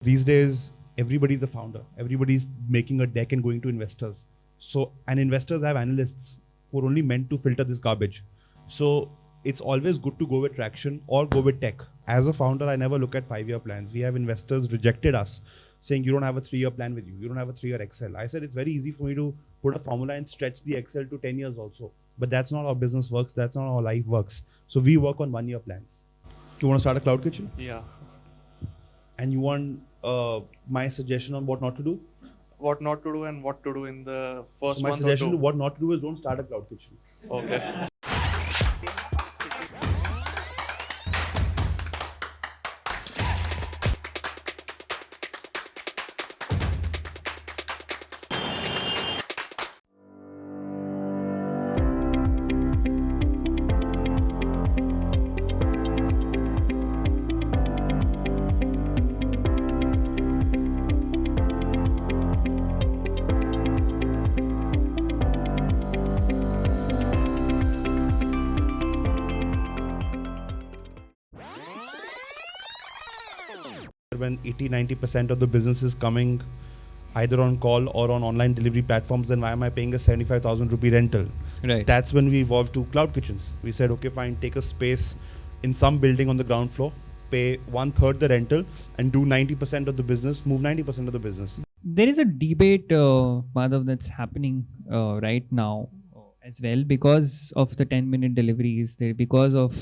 These days, everybody's a founder. Everybody's making a deck and going to investors. And investors have analysts who are only meant to filter this garbage. So it's always good to go with traction or go with tech. As a founder, I never look at 5-year plans. We have investors rejected us saying you don't have a 3-year plan with you. You don't have a 3-year Excel. I said it's very easy for me to put a formula and stretch the Excel to 10 years also. But that's not how business works. That's not how life works. So we work on 1-year plans. You want to start a cloud kitchen? Yeah. And you want my suggestion on what not to do? What not to do and what to do in the first So my month suggestion or to two. what not to do is don't start a cloud kitchen. Okay. When 80-90% of the business is coming either on call or on online delivery platforms, then why am I paying a 75,000 rupee rental? Right. That's when we evolved to cloud kitchens. We said, okay, fine, take a space in some building on the ground floor, pay 1/3 the rental, and do 90% of the business, move 90% of the business. There is a debate, Madhav, that's happening right now as well because of the 10-minute deliveries, because of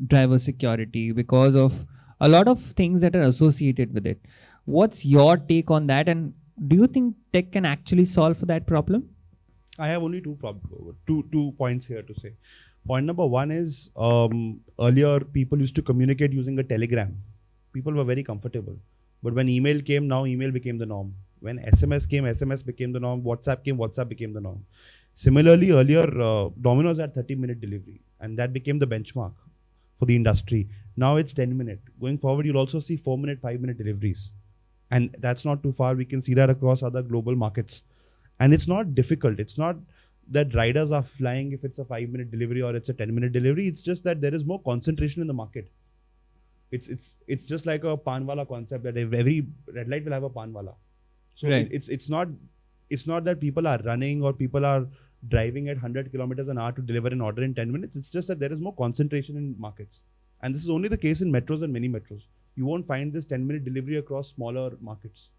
driver security, because of a lot of things that are associated with it. What's your take on that, and do you think tech can actually solve for that problem? I have only two points here to say. Point number one is earlier people used to communicate using a telegram. People were very comfortable. But when email came, now email became the norm. When SMS came, SMS became the norm. WhatsApp came, WhatsApp became the norm. Similarly, earlier Domino's had 30-minute delivery, and that became the benchmark for the industry. Now it's 10-minute. Going forward, you'll also see 4-minute, 5-minute deliveries. And that's not too far. We can see that across other global markets. And it's not difficult. It's not that riders are flying if it's a 5-minute delivery or it's a 10-minute delivery. It's just that there is more concentration in the market. It's just like a panwala concept that every red light will have a panwala. So Right. it's not that people are running or people are driving at 100 kilometers an hour to deliver an order in 10 minutes. It's just that there is more concentration in markets. And this is only the case in metros and mini metros. You won't find this 10-minute delivery across smaller markets.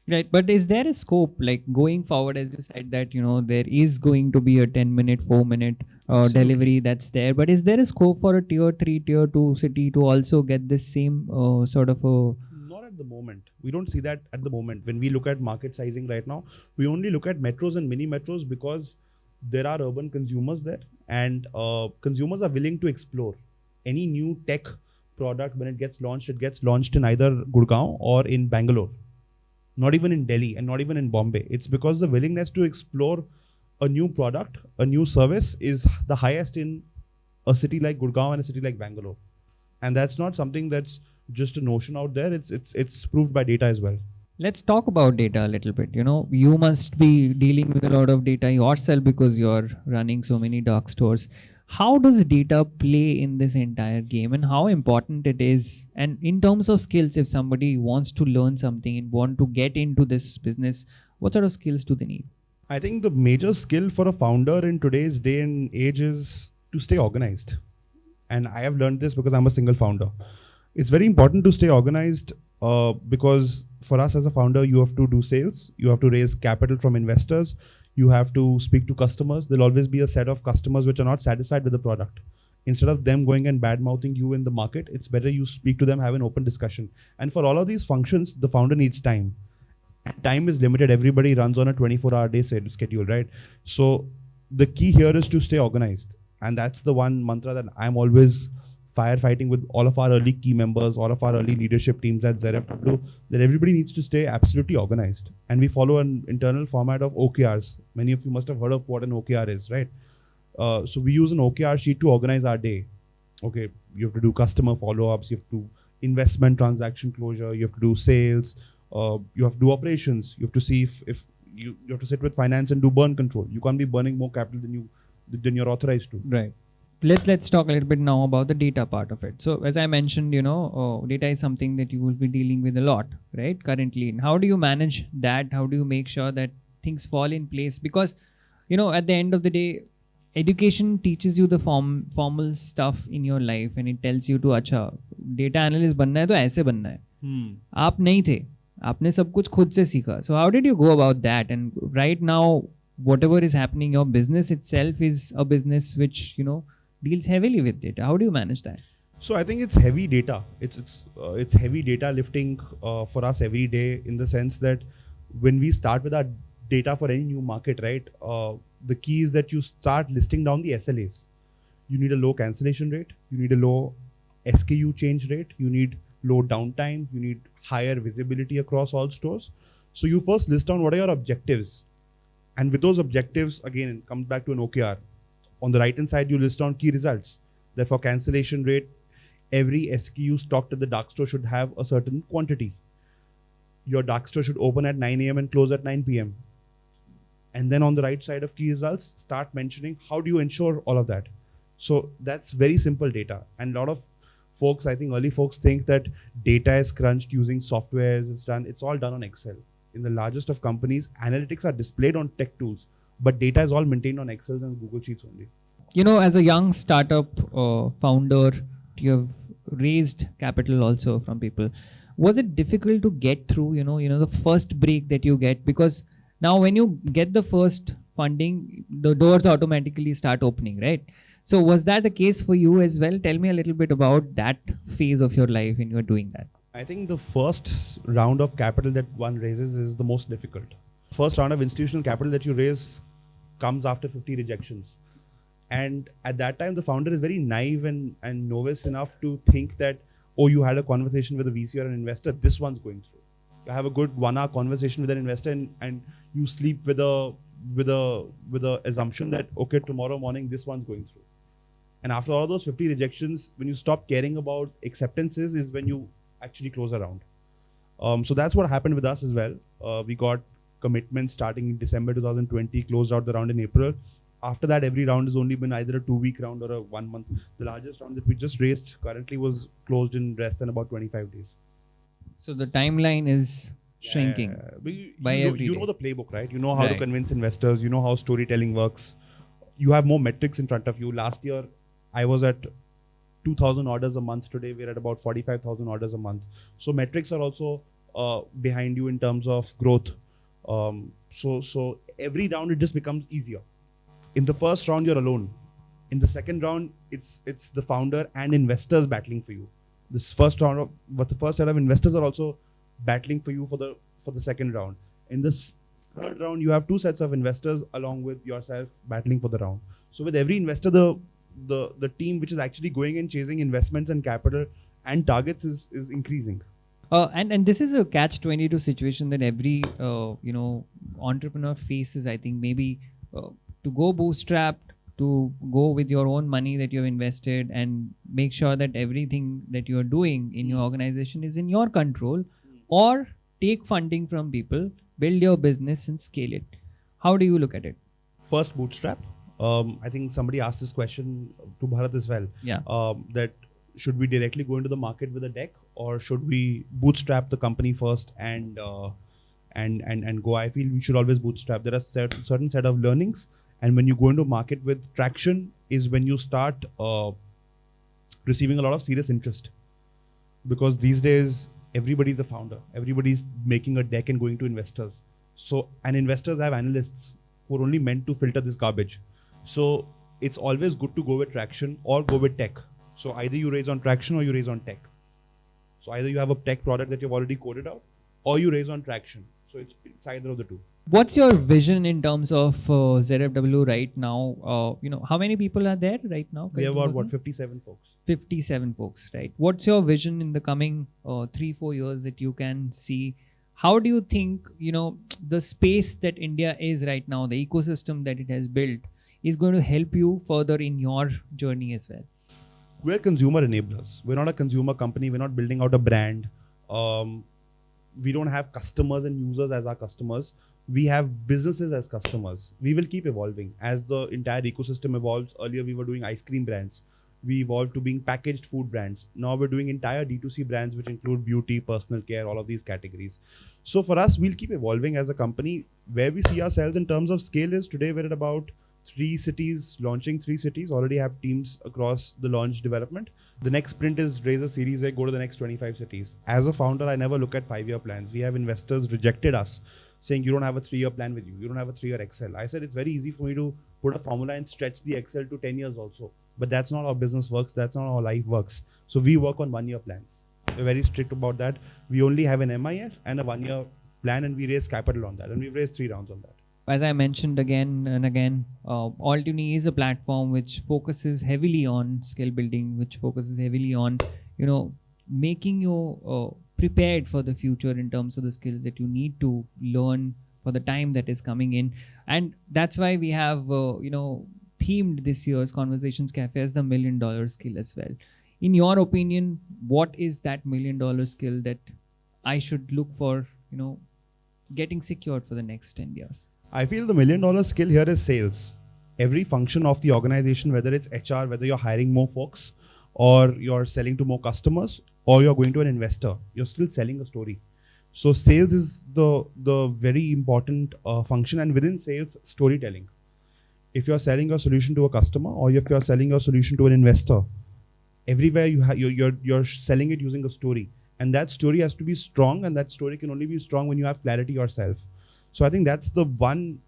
Right, but is there a scope, like going forward, as you said, that there is going to be a 10-minute, 4-minute Absolutely. delivery that's there, but is there a scope for a tier 3, tier 2 city to also get this same sort of a... Not at the moment. We don't see that at the moment. When we look at market sizing right now, we only look at metros and mini metros because there are urban consumers there, and consumers are willing to explore. Any new tech product, when it gets launched in either Gurgaon or in Bangalore. Not even in Delhi and not even in Bombay. It's because the willingness to explore a new product, a new service is the highest in a city like Gurgaon and a city like Bangalore. And that's not something that's just a notion out there. It's proved by data as well. Let's talk about data a little bit. You must be dealing with a lot of data yourself because you're running so many dark stores. How does data play in this entire game, and how important it is? And in terms of skills, if somebody wants to learn something and want to get into this business, what sort of skills do they need? I think the major skill for a founder in today's day and age is to stay organized. And I have learned this because I'm a single founder. It's very important to stay organized because for us as a founder, you have to do sales, you have to raise capital from investors, you have to speak to customers. There'll always be a set of customers which are not satisfied with the product. Instead of them going and bad-mouthing you in the market, it's better you speak to them, have an open discussion. And for all of these functions, the founder needs time. And time is limited. Everybody runs on a 24-hour day schedule, right? So the key here is to stay organized. And that's the one mantra that I'm always firefighting with all of our early key members, all of our early leadership teams at ZFW, that everybody needs to stay absolutely organized. And we follow an internal format of OKRs. Many of you must have heard of what an OKR is, right? So we use an OKR sheet to organize our day. Okay, you have to do customer follow-ups, you have to do investment transaction closure, you have to do sales, you have to do operations, you have to see if you have to sit with finance and do burn control. You can't be burning more capital than you're authorized to. Right. Let's talk a little bit now about the data part of it. So as I mentioned, data is something that you will be dealing with a lot, right? Currently, and how do you manage that? How do you make sure that things fall in place? Because at the end of the day, education teaches you the formal stuff in your life, and it tells you to अच्छा data analyst बनना है तो ऐसे बनना है. आप नहीं थे, आपने सब कुछ खुद से सीखा. So how did you go about that? And right now, whatever is happening, your business itself is a business which deals heavily with data. How do you manage that? So I think it's heavy data. It's heavy data lifting for us every day, in the sense that when we start with our data for any new market, right? The key is that you start listing down the SLAs. You need a low cancellation rate. You need a low SKU change rate. You need low downtime. You need higher visibility across all stores. So you first list down what are your objectives. And with those objectives, again, it comes back to an OKR. On the right hand side, you list down key results. That for cancellation rate, every SKU stocked at the dark store should have a certain quantity. Your dark store should open at 9 a.m. and close at 9 p.m. And then on the right side of key results, start mentioning how do you ensure all of that. So that's very simple data. And a lot of folks, I think early folks think that data is crunched using software. It's all done on Excel. In the largest of companies, analytics are displayed on tech tools, but data is all maintained on Excel and Google Sheets only. As a young startup founder, you have raised capital also from people. Was it difficult to get through, the first break that you get? Because now when you get the first funding, the doors automatically start opening, right? So was that the case for you as well? Tell me a little bit about that phase of your life when you were doing that. I think the first round of capital that one raises is the most difficult. First round of institutional capital that you raise comes after 50 rejections. And at that time, the founder is very naive and novice enough to think that, oh, you had a conversation with a VC or an investor, this one's going through. You have a good 1 hour conversation with an investor and you sleep with a assumption that, okay, tomorrow morning, this one's going through. And after all those 50 rejections, when you stop caring about acceptances is when you actually close a round. So that's what happened with us as well. We got commitments starting in December 2020, closed out the round in April. After that, every round has only been either a 2-week round or a 1 month. The largest round that we just raised currently was closed in less than about 25 days. So the timeline is shrinking by every day. You know the playbook, right? You know how to convince investors. You know how storytelling works. You have more metrics in front of you. Last year, I was at 2,000 orders a month. Today, we're at about 45,000 orders a month. So metrics are also behind you in terms of growth. So every round, it just becomes easier. In the first round, you're alone. In the second round, it's the founder and investors battling for you. This first round, but the first set of investors are also battling for you for the second round. In this third round, you have 2 sets of investors along with yourself battling for the round. So with every investor, the team which is actually going and chasing investments and capital and targets is increasing. And this is a catch-22 situation that every entrepreneur faces. I think maybe to go bootstrapped, to go with your own money that you've invested and make sure that everything that you're doing in your organization is in your control, or take funding from people, build your business and scale it. How do you look at it? First, bootstrap. I think somebody asked this question to Bharat as well. Yeah. That should we directly go into the market with a deck, or should we bootstrap the company first and go? I feel we should always bootstrap. There are certain set of learnings. And when you go into market with traction is when you start receiving a lot of serious interest. Because these days, everybody's a founder. Everybody's making a deck and going to investors. And investors have analysts who are only meant to filter this garbage. So it's always good to go with traction or go with tech. So either you raise on traction or you raise on tech. So either you have a tech product that you've already coded out, or you raise on traction. So it's either of the two. What's your vision in terms of ZFW right now? How many people are there right now? We have about 57 folks. 57 folks, right? What's your vision in the coming 3-4 years that you can see? How do you think, the space that India is right now, the ecosystem that it has built, is going to help you further in your journey as well? We're consumer enablers. We're not a consumer company. We're not building out a brand. we don't have customers and users as our customers. We have businesses as customers. We will keep evolving as the entire ecosystem evolves. Earlier, we were doing ice cream brands. We evolved to being packaged food brands. Now we're doing entire D2C brands, which include beauty, personal care, all of these categories. So for us, we'll keep evolving as a company. Where we see ourselves in terms of scale is today we're at about 3 cities, launching 3 cities, already have teams across the launch development. The next sprint is raise a series A, go to the next 25 cities. As a founder, I never look at 5-year plans. We have investors rejected us saying you don't have a 3-year plan with you. You don't have a 3-year Excel. I said it's very easy for me to put a formula and stretch the Excel to 10 years also. But that's not how business works. That's not how life works. So we work on 1-year plans. We're very strict about that. We only have an MIS and a 1-year plan, and we raise capital on that. And we've raised 3 rounds on that. As I mentioned again and again, Altuni is a platform which focuses heavily on skill building, which focuses heavily on, making you prepared for the future in terms of the skills that you need to learn for the time that is coming in. And that's why we have, themed this year's Conversations Cafe as the $1 million skill as well. In your opinion, what is that $1 million skill that I should look for, getting secured for the next 10 years? I feel the $1 million skill here is sales. Every function of the organization, whether it's HR, whether you're hiring more folks, or you're selling to more customers, or you're going to an investor, you're still selling a story. So sales is the very important function, and within sales, storytelling. If you're selling your solution to a customer, or if you're selling your solution to an investor, everywhere you're selling it using a story, and that story has to be strong, and that story can only be strong when you have clarity yourself. So I think that's the one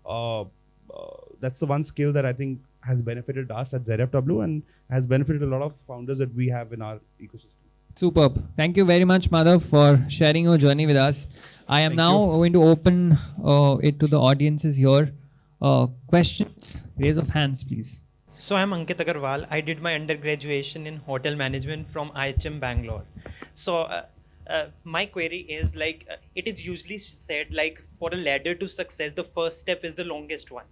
skill that I think has benefited us at ZFW and has benefited a lot of founders that we have in our ecosystem. Superb. Thank you very much, Madhav, for sharing your journey with us. I am going to open it to the audiences here. Questions? Raise of hands, please. So I'm Ankit Agarwal. I did my undergraduate in hotel management from IHM Bangalore. So my query is it is usually said for a ladder to success, the first step is the longest one.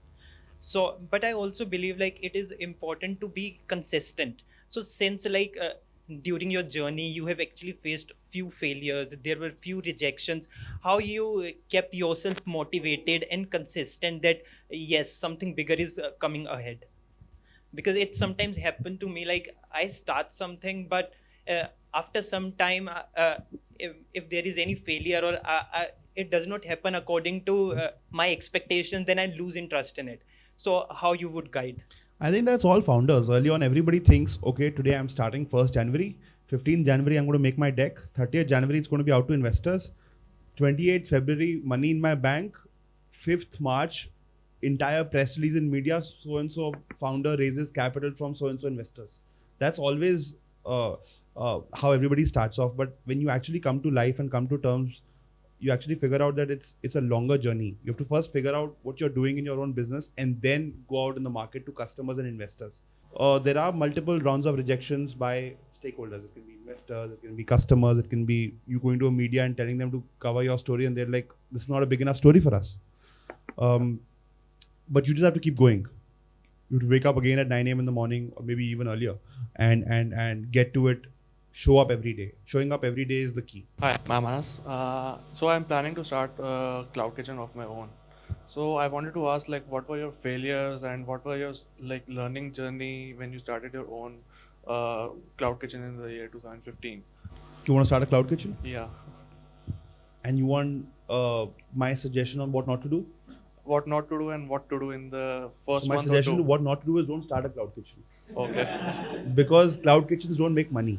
So, but I also believe it is important to be consistent. So since during your journey, you have actually faced few failures, there were few rejections, how you kept yourself motivated and consistent that yes, something bigger is coming ahead? Because it sometimes happened to me, I start something, but after some time, if there is any failure or it does not happen according to my expectations, then I lose interest in it. So how you would guide? I think that's all founders. Early on, everybody thinks, okay, today I'm starting 1st January, 15th January, I'm going to make my deck, 30th January, it's going to be out to investors, 28th February, money in my bank, 5th March, entire press release in media, so-and-so founder raises capital from so-and-so investors. That's always how everybody starts off. But when you actually come to life and come to terms, you actually figure out that it's a longer journey. You have to first figure out what you're doing in your own business and then go out in the market to customers and investors. There are multiple rounds of rejections by stakeholders. It can be investors, it can be customers, it can be you going to a media and telling them to cover your story and they're like, this is not a big enough story for us. But you just have to keep going. You have to wake up again at 9 a.m. in the morning or maybe even earlier and get to it. Show up every day. Showing up every day is the key. Hi, I'm Manas. So I'm planning to start a cloud kitchen of my own. So I wanted to ask, what were your failures and what were your learning journey when you started your own cloud kitchen in the year 2015? You want to start a cloud kitchen? Yeah. And you want my suggestion on what not to do? What not to do and what to do in the first My month suggestion or to two? what not to do is don't start a cloud kitchen. Okay. Because cloud kitchens don't make money.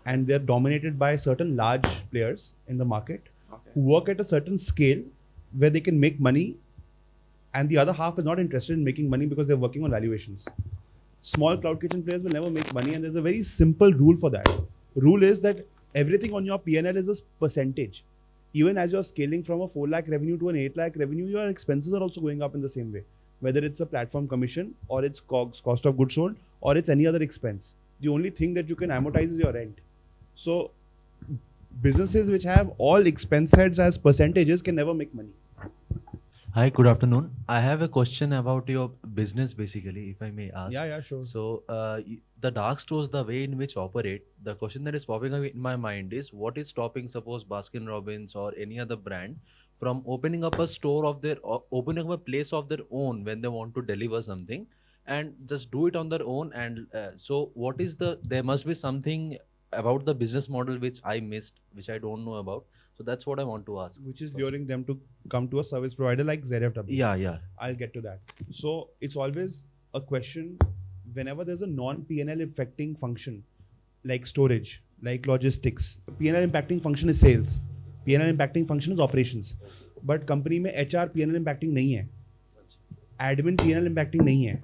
And they're dominated by certain large players in the market who work at a certain scale where they can make money, and the other half is not interested in making money because they're working on valuations. Small cloud kitchen players will never make money, and there's a very simple rule for that. Rule is that everything on your P&L is a percentage. Even as you're scaling from a 4 lakh revenue to an 8 lakh revenue, your expenses are also going up in the same way. Whether it's a platform commission or it's COGS, cost of goods sold, or it's any other expense. The only thing that you can amortize is your rent. So businesses which have all expense heads as percentages can never make money. Hi, good afternoon. I have a question about your business, basically, if I may ask. Yeah, sure. So, the dark stores, the way in which operate, the question that is popping up in my mind is what is stopping, suppose, Baskin Robbins or any other brand from opening up a store of their, or opening up a place of their own when they want to deliver something and just do it on their own? And so, what is there must be something about the business model which I missed, which I don't know about. So, that's what I want to ask. Which is luring them to come to a service provider like ZFW. Yeah. I'll get to that. So it's always a question whenever there's a non-PNL affecting function like storage, like logistics. PNL impacting function is sales. PNL impacting function is operations. But company में HR PNL impacting नहीं है. Admin PNL impacting नहीं है.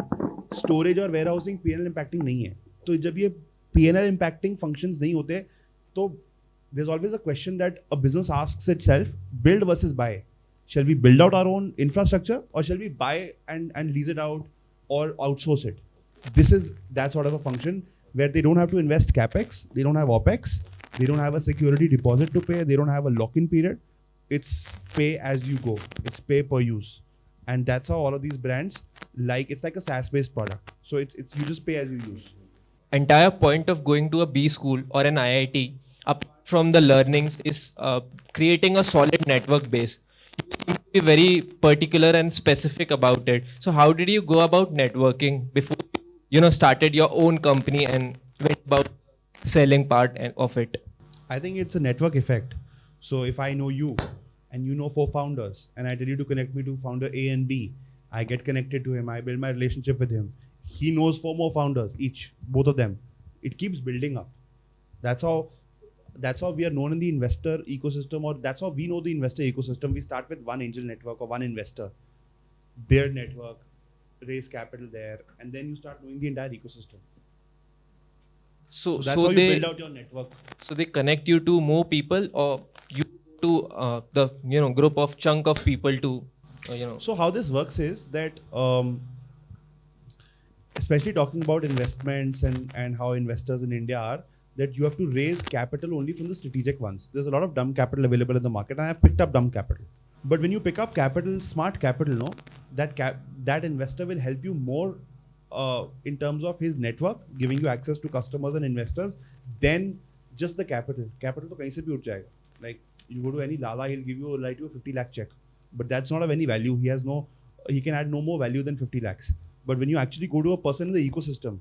Storage और warehousing PNL impacting नहीं है. तो जब ये PNL impacting functions नहीं होते तो there's always a question that a business asks itself, build versus buy. Shall we build out our own infrastructure or shall we buy and lease it out or outsource it? This is that sort of a function where they don't have to invest capex, they don't have opex, they don't have a security deposit to pay, they don't have a lock-in period. It's pay as you go. It's pay per use. And that's how all of these brands, like, it's like a SaaS-based product. So it's you just pay as you use. Entire point of going to a B school or an IIT, apart from the learnings, is creating a solid network base. You seem to be very particular and specific about it. So how did you go about networking before you started your own company and went about selling part of it? I think it's a network effect. So if I know you and you know 4 founders and I tell you to connect me to founder A and B, I get connected to him, I build my relationship with him. He knows 4 more founders, both of them. It keeps building up. That's how we are known in the investor ecosystem, or that's how we know the investor ecosystem. We start with one angel network or one investor, their network, raise capital there, and then you start knowing the entire ecosystem. So that's how you build out your network. So they connect you to more people, or you to the group of chunk of people to So how this works is that especially talking about investments and how investors in India are, that you have to raise capital only from the strategic ones. There's a lot of dumb capital available in the market, and I've picked up dumb capital. But when you pick up capital, smart capital, that investor will help you more in terms of his network, giving you access to customers and investors, than just the capital. Capital to kahin se bhi uth jayega. Like you go to any Lala, he'll give you a 50 lakh check, but that's not of any value. He can add no more value than 50 lakhs. But when you actually go to a person in the ecosystem,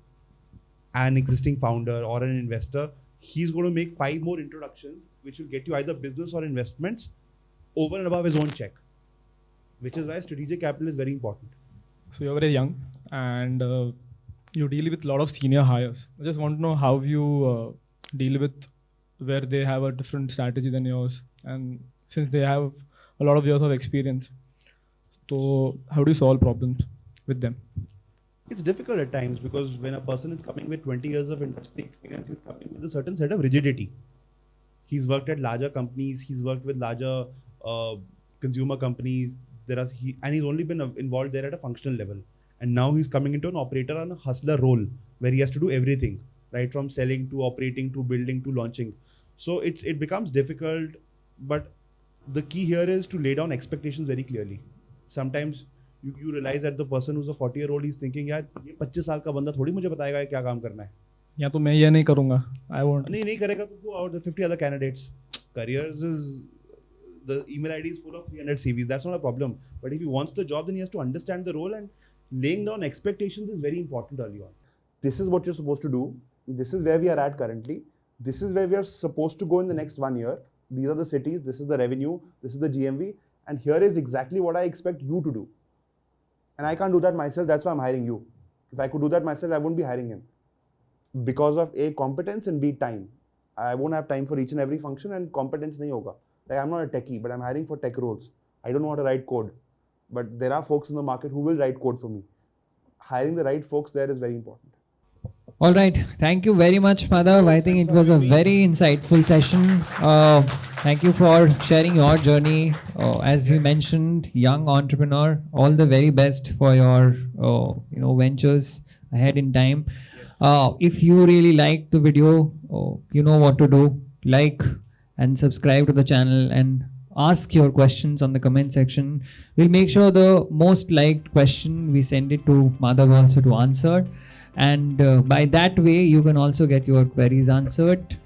an existing founder or an investor, he's going to make 5 more introductions, which will get you either business or investments over and above his own check, which is why strategic capital is very important. So you're very young and you deal with a lot of senior hires. I just want to know how you deal with where they have a different strategy than yours, and since they have a lot of years of experience, so how do you solve problems with them? It's difficult at times because when a person is coming with 20 years of industry experience, he's coming with a certain set of rigidity. He's worked at larger companies, he's worked with larger consumer companies, and he's only been involved there at a functional level. And now he's coming into an operator on a hustler role where he has to do everything, right? From selling to operating to building to launching. So it becomes difficult, but the key here is to lay down expectations very clearly. Sometimes you realize that the person who's a 40-year-old is thinking, यार ये 25 साल का बंदा थोड़ी मुझे बताएगा क्या काम करना है, या तो मैं ये नहीं करूँगा, I won't. नहीं करेगा तो go out, the 50 other candidates. Careers is, the email ID is full of 300 CVs. That's not a problem. But if he wants the job, then he has to understand the role, and laying down expectations is very important early on. This is what you're supposed to do. This is where we are at currently. This is where we are supposed to go in the next 1 year. These are the cities. This is the revenue. This is the GMV. And here is exactly what I expect you to do. And I can't do that myself. That's why I'm hiring you. If I could do that myself, I wouldn't be hiring him. Because of A, competence, and B, time. I won't have time for each and every function, and competence nahi hoga. Like, I'm not a techie, but I'm hiring for tech roles. I don't know how to write code. But there are folks in the market who will write code for me. Hiring the right folks there is very important. All right. Thank you very much, Madhav. I think it was a very insightful session. Thank you for sharing your journey. As we mentioned, young entrepreneur, all the very best for your ventures ahead in time. If you really liked the video, you know what to do. Like and subscribe to the channel, and ask your questions on the comment section. We'll make sure the most liked question we send it to Madhav also to answer, and by that way you can also get your queries answered.